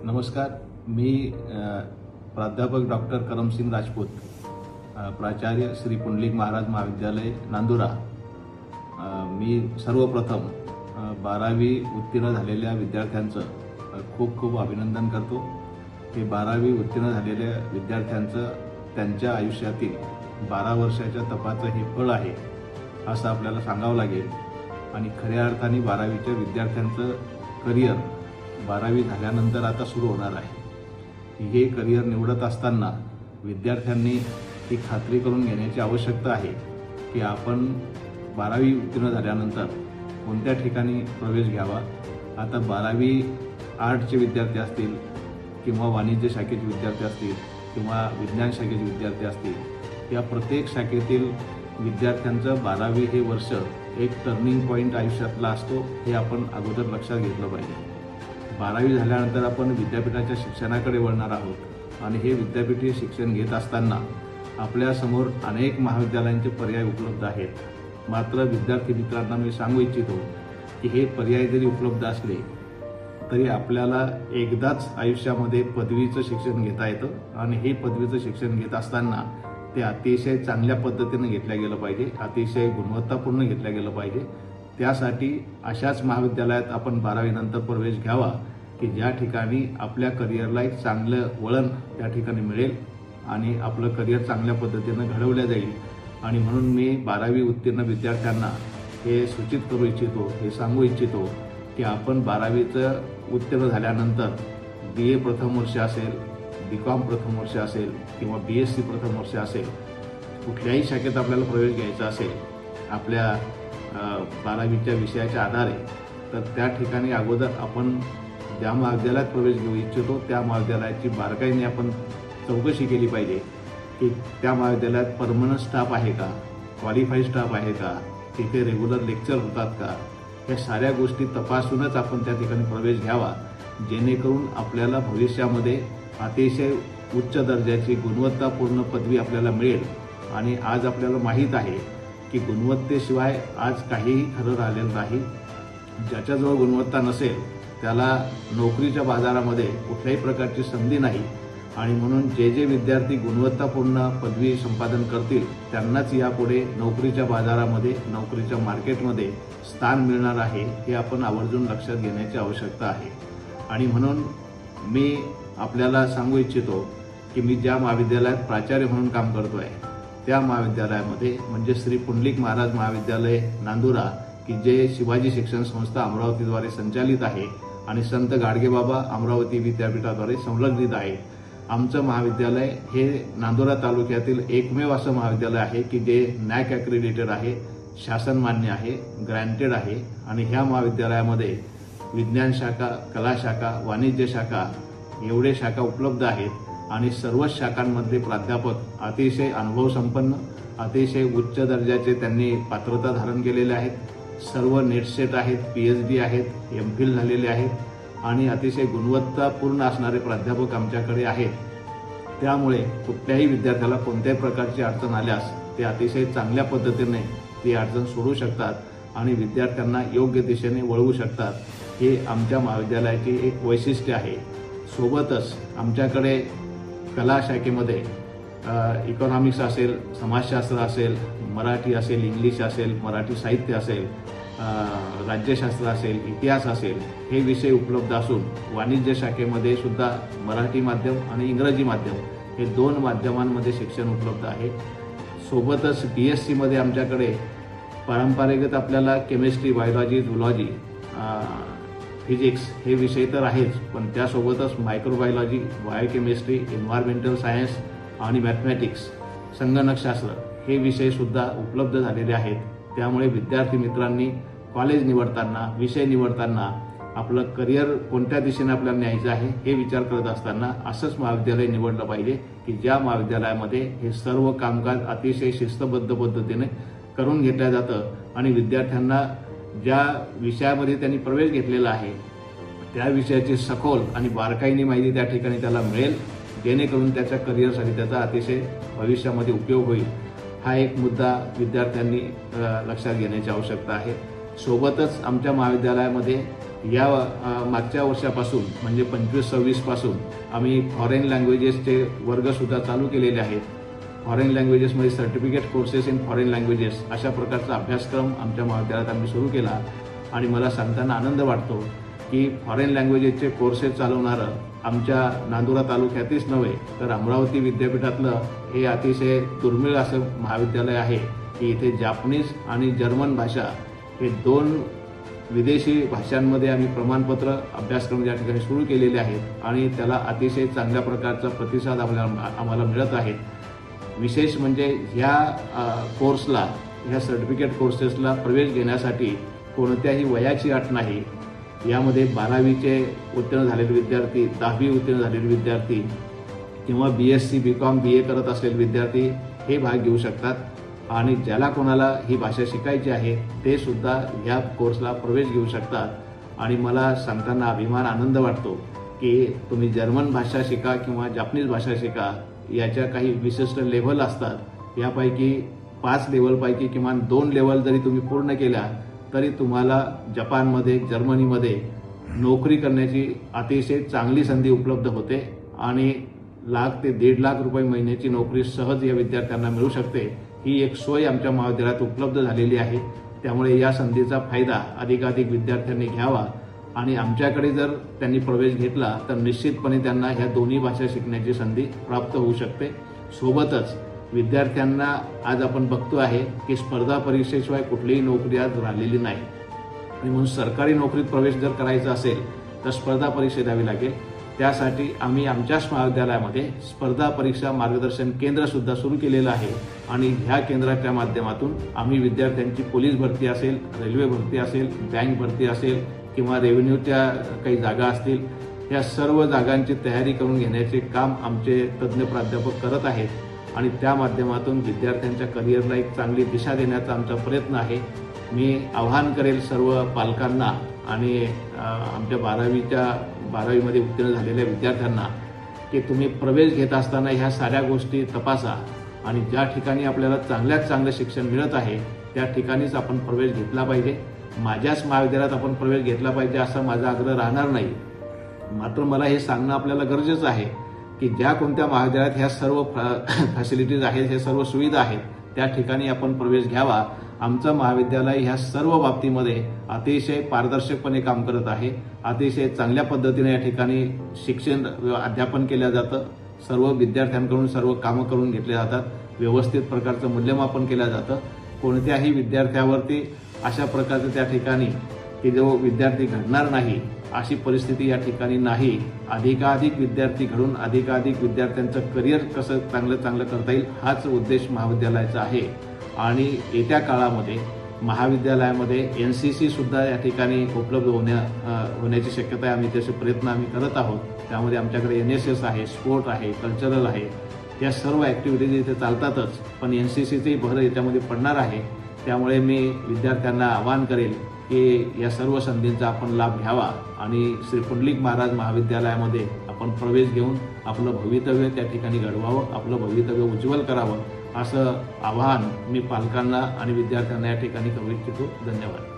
नमस्कार. मी प्राध्यापक डॉक्टर करमसिंग राजपूत, प्राचार्य श्री पुंडलिक महाराज महाविद्यालय नांदुरा. मी सर्वप्रथम 12वी उत्तीर्ण झालेल्या विद्यार्थ्यांचं खूप खूप अभिनंदन करतो. हे 12वी उत्तीर्ण झालेल्या विद्यार्थ्यांचं त्यांच्या आयुष्यातील 12 वर्षाच्या तपाचं हे फळ आहे असं आपल्याला सांगावं लागेल. आणि खऱ्या अर्थाने 12वीच्या विद्यार्थ्यांचं करिअर 12वी झाल्यानंतर आता सुरू होणार आहे. हे करिअर निवडत असताना विद्यार्थ्यांनी ही खात्री करून घेण्याची आवश्यकता आहे की आपण 12वी उत्तीर्ण झाल्यानंतर कोणत्या ठिकाणी प्रवेश घ्यावा. आता 12वी आर्टचे विद्यार्थी असतील किंवा वाणिज्य शाखेचे विद्यार्थी असतील किंवा विज्ञान शाखेचे विद्यार्थी असतील, या प्रत्येक शाखेतील विद्यार्थ्यांचं 12वी हे वर्ष एक टर्निंग पॉईंट आयुष्यातला असतो, हे आपण अगोदर लक्षात घेतलं पाहिजे. 12वी झाल्यानंतर आपण विद्यापीठाच्या शिक्षणाकडे वळणार आहोत आणि हे विद्यापीठीय शिक्षण घेत असताना आपल्यासमोर अनेक महाविद्यालयांचे पर्याय उपलब्ध आहेत. मात्र विद्यार्थी मित्रांना मी सांगू इच्छितो की हे पर्याय जरी उपलब्ध असले तरी आपल्याला एकदाच आयुष्यामध्ये पदवीचं शिक्षण घेता येतं आणि हे पदवीचं शिक्षण घेत असताना ते अतिशय चांगल्या पद्धतीनं घेतलं गेलं पाहिजे, अतिशय गुणवत्तापूर्ण घेतलं गेलं पाहिजे. त्यासाठी अशाच महाविद्यालयात आपण 12वी नंतर प्रवेश घ्यावा की ज्या ठिकाणी आपल्या करिअरला एक चांगलं वळण त्या ठिकाणी मिळेल आणि आपलं करिअर चांगल्या पद्धतीनं घडवलं जाईल. आणि म्हणून मी 12वी उत्तीर्ण विद्यार्थ्यांना हे सूचित करू इच्छितो, हे सांगू इच्छितो की आपण 12वीचं उत्तीर्ण झाल्यानंतर BA प्रथम वर्ष असेल, BCom प्रथम वर्ष असेल किंवा BSc प्रथम वर्ष असेल, कुठल्याही शाखेत आपल्याला प्रवेश घ्यायचा असेल आपल्या 12वीच्या विषयाच्या आधारे, तर त्या ठिकाणी अगोदर आपण ज्या महाविद्यालयात प्रवेश घेऊ इच्छितो त्या महाविद्यालयाची बारकाईने आपण चौकशी केली पाहिजे की त्या महाविद्यालयात परमनंट स्टाफ आहे का, क्वालिफाईड स्टाफ आहे का, तिथे रेग्युलर लेक्चर होतात का, या साऱ्या गोष्टी तपासूनच आपण त्या ठिकाणी प्रवेश घ्यावा, जेणेकरून आपल्याला भविष्यामध्ये अतिशय उच्च दर्जाची गुणवत्तापूर्ण पदवी आपल्याला मिळेल. आणि आज आपल्याला माहीत आहे की गुणवत्तेशिवाय आज काहीही खरं राहिलेलं नाही. ज्याच्याजवळ गुणवत्ता नसेल त्याला नोकरीच्या बाजारामध्ये कुठल्याही प्रकारची संधी नाही. आणि म्हणून जे विद्यार्थी गुणवत्तापूर्ण पदवी संपादन करतील त्यांनाच यापुढे नोकरीच्या बाजारामध्ये, नोकरीच्या मार्केटमध्ये स्थान मिळणार आहे, हे आपण आवर्जून लक्षात घेण्याची आवश्यकता आहे. आणि म्हणून मी आपल्याला सांगू इच्छितो की मी ज्या महाविद्यालयात प्राचार्य म्हणून काम करतो आहे त्या महाविद्यालयामध्ये म्हणजे श्री पुंडलिक महाराज महाविद्यालय नांदुरा, की जे शिवाजी शिक्षण संस्था अमरावतीद्वारे संचालित आहे आणि संत गाडगेबाबा अमरावती विद्यापीठाद्वारे संलग्नित आहे. आमचं महाविद्यालय हे नांदुरा तालुक्यातील एकमेव असं महाविद्यालय आहे की जे NAC ॲक्रेडिटेड आहे, शासन मान्य आहे, ग्रँटेड आहे. आणि ह्या महाविद्यालयामध्ये विज्ञान शाखा, कला शाखा, वाणिज्य शाखा एवढे शाखा उपलब्ध आहेत. आणि सर्वच शाखांमध्ये प्राध्यापक अतिशय अनुभवसंपन्न, अतिशय उच्च दर्जाचे त्यांनी पात्रता धारण केलेले आहेत. सर्व नेटसेट आहेत, PhD आहेत, MPhil झालेले आहेत आणि अतिशय गुणवत्तापूर्ण असणारे प्राध्यापक आमच्याकडे आहेत. त्यामुळे कुठल्याही विद्यार्थ्याला कोणत्याही प्रकारची अडचण आल्यास ते अतिशय चांगल्या पद्धतीने ती अडचण सोडवू शकतात आणि विद्यार्थ्यांना योग्य दिशेने वळवू शकतात. हे आमच्या महाविद्यालयाची एक वैशिष्ट्य आहे. सोबतच आमच्याकडे कला शाखेमध्ये इकॉनॉमिक्स असेल, समाजशास्त्र असेल, मराठी असेल, इंग्लिश असेल, मराठी साहित्य असेल, राज्यशास्त्र असेल, इतिहास असेल, हे विषय उपलब्ध असून वाणिज्य शाखेमध्ये सुद्धा मराठी माध्यम आणि इंग्रजी माध्यम हे 2 माध्यमांमध्ये शिक्षण उपलब्ध आहे. सोबतच BSc मध्ये आमच्याकडे पारंपरिकत आपल्याला केमिस्ट्री, बायोलॉजी, झुलॉजी, फिजिक्स हे विषय तर आहेच, पण त्यासोबतच मायक्रोबायोलॉजी, बायोकेमिस्ट्री, एन्व्हायरमेंटल सायन्स आणि मॅथमॅटिक्स, संगणकशास्त्र हे विषयसुद्धा उपलब्ध झालेले आहेत. त्यामुळे विद्यार्थी मित्रांनी कॉलेज निवडताना, विषय निवडताना आपलं करिअर कोणत्या दिशेने आपल्याला न्यायचं आहे हे विचार करत असताना असंच महाविद्यालय निवडलं पाहिजे की ज्या महाविद्यालयामध्ये हे सर्व कामकाज अतिशय शिस्तबद्ध पद्धतीने करून घेतलं जातं आणि विद्यार्थ्यांना ज्या विषयामध्ये त्यांनी प्रवेश घेतलेला आहे त्या विषयाची सखोल आणि बारकाईने माहिती त्या ठिकाणी त्याला मिळेल, जेणेकरून त्याच्या करिअरसाठी त्याचा अतिशय भविष्यामध्ये उपयोग होईल. हा एक मुद्दा विद्यार्थ्यांनी लक्षात घेण्याची आवश्यकता आहे. सोबतच आमच्या महाविद्यालयामध्ये या मागच्या वर्षापासून म्हणजे 25-26 पासून आम्ही फॉरेन लँग्वेजेसचे वर्गसुद्धा चालू केलेले आहेत. फॉरेन लँग्वेजेसमध्ये certificate courses in foreign languages अशा प्रकारचा अभ्यासक्रम आमच्या महाविद्यालयात आम्ही सुरू केला आणि मला सांगताना आनंद वाटतो की फॉरेन लँग्वेजेसचे कोर्सेस चालवणारं आमच्या नांदुरा तालुक्यातच नव्हे तर अमरावती विद्यापीठातलं हे अतिशय दुर्मिळ असं महाविद्यालय आहे की इथे जापनीज आणि जर्मन भाषा हे 2 विदेशी भाषांमध्ये आम्ही प्रमाणपत्र अभ्यासक्रम या ठिकाणी सुरू केलेले आहेत आणि त्याला अतिशय चांगल्या प्रकारचा प्रतिसाद आम्हाला मिळत आहे. विशेष म्हणजे ह्या कोर्सला ह्या सर्टिफिकेट कोर्सेसला प्रवेश घेण्यासाठी कोणत्याही वयाची अट नाही. यामध्ये 12वीचे उत्तीर्ण झालेले विद्यार्थी, 10वी उत्तीर्ण झालेले विद्यार्थी किंवा BSc BCom BA करत असलेले विद्यार्थी हे भाग घेऊ शकतात आणि ज्याला कोणाला ही भाषा शिकायची आहे ते सुद्धा ह्या कोर्सला प्रवेश घेऊ शकतात आणि मला सांगताना अभिमान आनंद वाटतो की तुम्ही जर्मन भाषा शिका किंवा जापनीज भाषा शिका, याच्या काही विशिष्ट लेव्हल असतात. यापैकी 5 लेव्हलपैकी किमान 2 लेव्हल जरी तुम्ही पूर्ण केल्या तरी तुम्हाला जपानमध्ये, जर्मनीमध्ये नोकरी करण्याची अतिशय चांगली संधी उपलब्ध होते आणि लाख ते 1.5 लाख रुपये महिन्याची नोकरी सहज या विद्यार्थ्यांना मिळू शकते. ही एक सोय आमच्या महाविद्यालयात उपलब्ध झालेली आहे. त्यामुळे या संधीचा फायदा अधिकाधिक विद्यार्थ्यांनी घ्यावा आणि आमच्याकडे जर त्यांनी प्रवेश घेतला तर निश्चितपणे त्यांना ह्या दोन्ही भाषा शिकण्याची संधी प्राप्त होऊ शकते. सोबतच विद्यार्थ्यांना आज आपण बघतो आहे की स्पर्धा परीक्षेशिवाय कुठलीही नोकरी आज राहिलेली नाही आणि म्हणून सरकारी नोकरीत प्रवेश जर करायचा असेल तर स्पर्धा परीक्षा द्यावी लागेल. त्यासाठी आम्ही आमच्याच महाविद्यालयामध्ये स्पर्धा परीक्षा मार्गदर्शन केंद्र सुद्धा सुरू केलेलं आहे आणि ह्या केंद्राच्या माध्यमातून आम्ही विद्यार्थ्यांची पोलीस भरती असेल, रेल्वे भरती असेल, बँक भरती असेल किंवा रेव्हेन्यूच्या काही जागा असतील, या सर्व जागांची तयारी करून घेण्याचे काम आमचे तज्ज्ञ प्राध्यापक करत आहेत आणि त्या माध्यमातून विद्यार्थ्यांच्या करिअरला एक चांगली दिशा देण्याचा आमचा प्रयत्न आहे. मी आवाहन करेल सर्व पालकांना आणि आमच्या 12वीमध्ये उत्तीर्ण झालेल्या विद्यार्थ्यांना की तुम्ही प्रवेश घेत असताना ह्या साऱ्या गोष्टी तपासा आणि ज्या ठिकाणी आपल्याला चांगल्यात चांगलं शिक्षण मिळत आहे त्या ठिकाणीच आपण प्रवेश घेतला पाहिजे. माझ्याच महाविद्यालयात आपण प्रवेश घेतला पाहिजे असा माझा आग्रह राहणार नाही. मात्र मला हे सांगणं आपल्याला गरजेचं आहे की ज्या कोणत्या महाविद्यालयात ह्या सर्व फॅसिलिटीज आहेत, हे सर्व सुविधा आहेत, त्या ठिकाणी आपण प्रवेश घ्यावा. आमचं महाविद्यालय ह्या सर्व बाबतीमध्ये अतिशय पारदर्शकपणे काम करत आहे. अतिशय चांगल्या पद्धतीने या ठिकाणी शिक्षण अध्यापन केलं जातं. सर्व विद्यार्थ्यांकडून सर्व कामं करून घेतले जातात. व्यवस्थित प्रकारचं मूल्यमापन केलं जातं. कोणत्याही विद्यार्थ्यावरती अशा प्रकारचं त्या ठिकाणी की जो विद्यार्थी घडणार नाही अशी परिस्थिती या ठिकाणी नाही. अधिकाधिक विद्यार्थी घडून अधिकाधिक विद्यार्थ्यांचं करिअर कसं चांगलं करता येईल हाच उद्देश महाविद्यालयाचा आहे आणि येत्या काळामध्ये महाविद्यालयामध्ये NCC सुद्धा या ठिकाणी उपलब्ध होण्याची शक्यता आहे. आम्ही तसे प्रयत्न आम्ही करत आहोत. त्यामध्ये आमच्याकडे NSS आहे, स्पोर्ट आहे, कल्चरल आहे, या सर्व ॲक्टिव्हिटीज इथे चालतातच, पण NCCचंही भर याच्यामध्ये पडणार आहे. त्यामुळे मी विद्यार्थ्यांना आवाहन करेल की या सर्व संधींचा आपण लाभ घ्यावा आणि श्री पुंडलिक महाराज महाविद्यालयामध्ये आपण प्रवेश घेऊन आपलं भवितव्य त्या ठिकाणी घडवावं, आपलं भवितव्य उज्ज्वल करावं असं आवाहन मी पालकांना आणि विद्यार्थ्यांना या ठिकाणी करू इच्छितो. धन्यवाद.